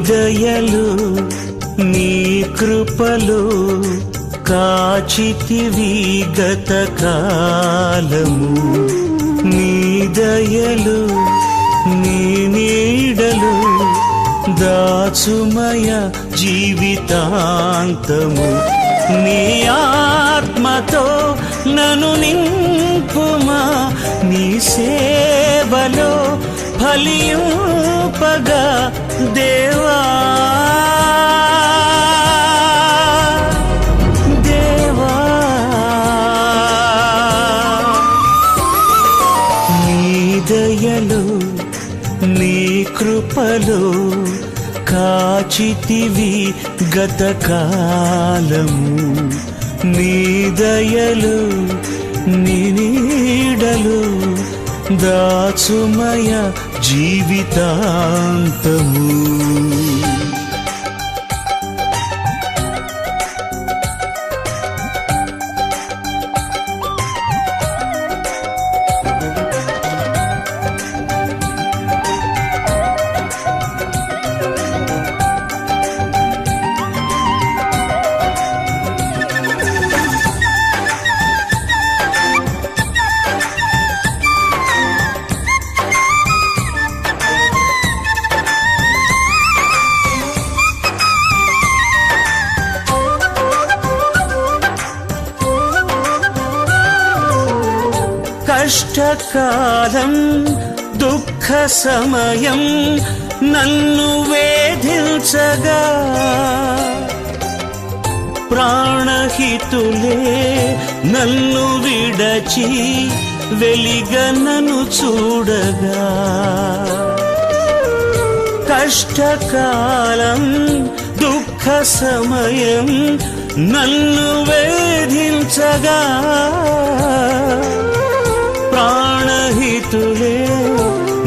దయలు నీ కృపలు కాచితివి గత కాలము. నీ దయలు నీ నీడలు దాచుమయ జీవితాంతము. నీ ఆత్మతో నన్ను నింపుమా, నీ సేవలో ఫలింపగా దేవా. దేవా నీ దయలు నీ కృపలు కాచితివి గత కాలము. నీ దయలు నీ నీడలు దాచుమయ జీవితాంతము. కష్టకాలం దుఃఖ సమయం నన్ను వేధించగా, ప్రాణహితులే నన్ను విడచి వెలిగనను చూడగా. కష్టకాలం దుఃఖ సమయం నన్ను వేధించగా, ప్రాణహితులే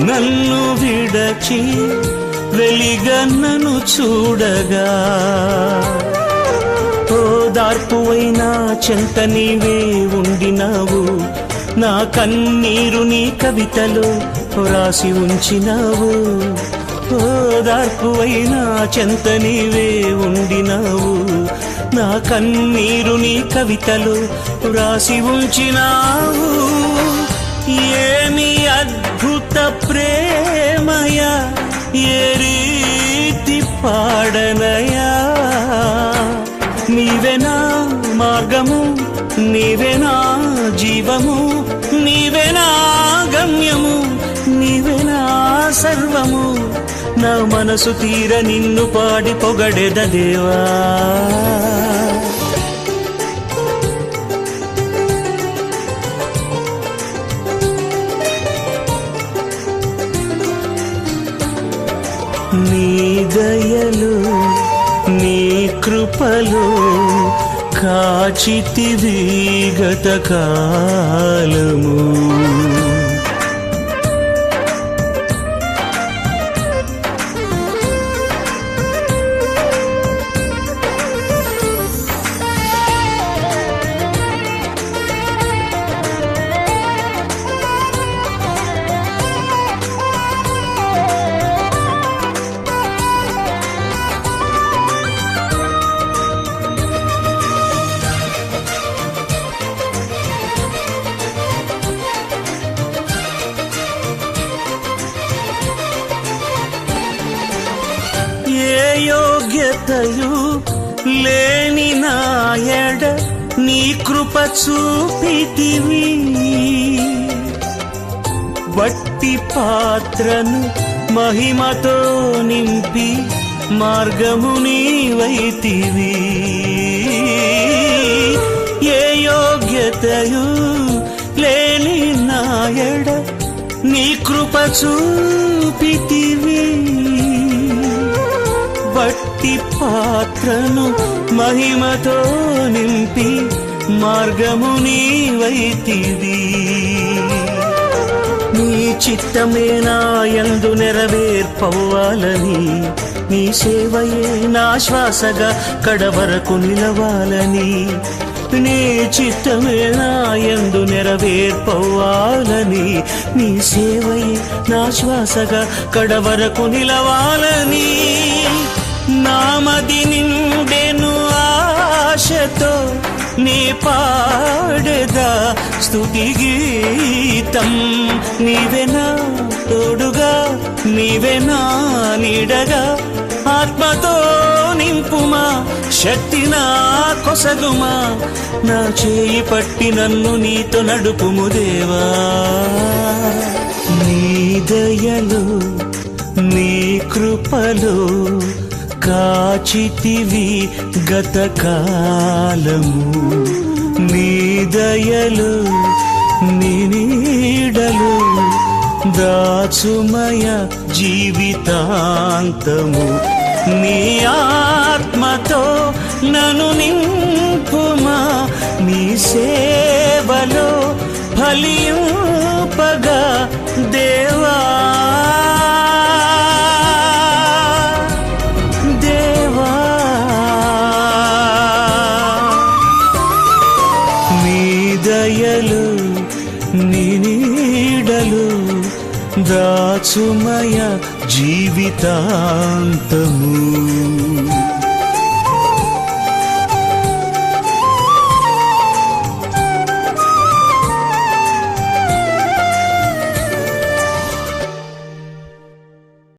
నన్ను విడచి వెలిగన్నను చూడగా. ఓదార్పువైనా చెంత నీవే ఉండినావు, నా కన్నీరు నీ కవితలో రాసి ఉంచినావు. ఓదార్పువైనా చెంత నీవే ఉండినావు, నా కన్నీరు నీ కవితలో రాసి ఉంచినావు. ఏమి అద్భుత ప్రేమయ, ఏ రీతి పాడనయా. నీవే నా మార్గము, నీవే నా జీవము, నీవే నా గమ్యము, నీవే నా సర్వము. నా మనసు తీర నిన్ను పాడి పొగడెద దేవా. నీ దయలు నీ కృపలు కాచితివి గత కాలము. యోగ్యతయు లేని నాయడ నీ కృప చూపితివి, వట్టి పాత్రను మహిమతో నింపి మార్గము నీవైతివి. ఏ యోగ్యతయు లేని నాయడ నీ కృప చూపితివి, వట్టి పాత్రను మహిమతో నింపి మార్గము నీవైతివి. నీ చిత్తమే నా యందు నెరవేర్పవ్వాలని, నీ సేవయే నా శ్వాసగా కడవరకు నిలవాలని. నీ చిత్తమే నా యందు నెరవేర్పవ్వాలని, నీ సేవయే నా శ్వాసగా కడవరకు నిలవాలని. నీ పాడెదా స్తుతి గీతం. నీవెనా తోడుగా, నీవెనా నీడగా, ఆత్మతో నింపుమా, శక్తి నా కొసగుమా, నా చేయి పట్టి నన్ను నీతో నడుపుము దేవా. నీ దయలో నీ కృపలో కాచితివి గతకాలము. నీ దయలో నీ నీడలో దాచుమయ జీవితాంతము. నీ ఆత్మతో నన్ను నింపుమా, నీ సేవలో ఫలింపగా దేవా. దేవా నీ దయలు నీ నీడలు దాచుమయ జీవితాంతము.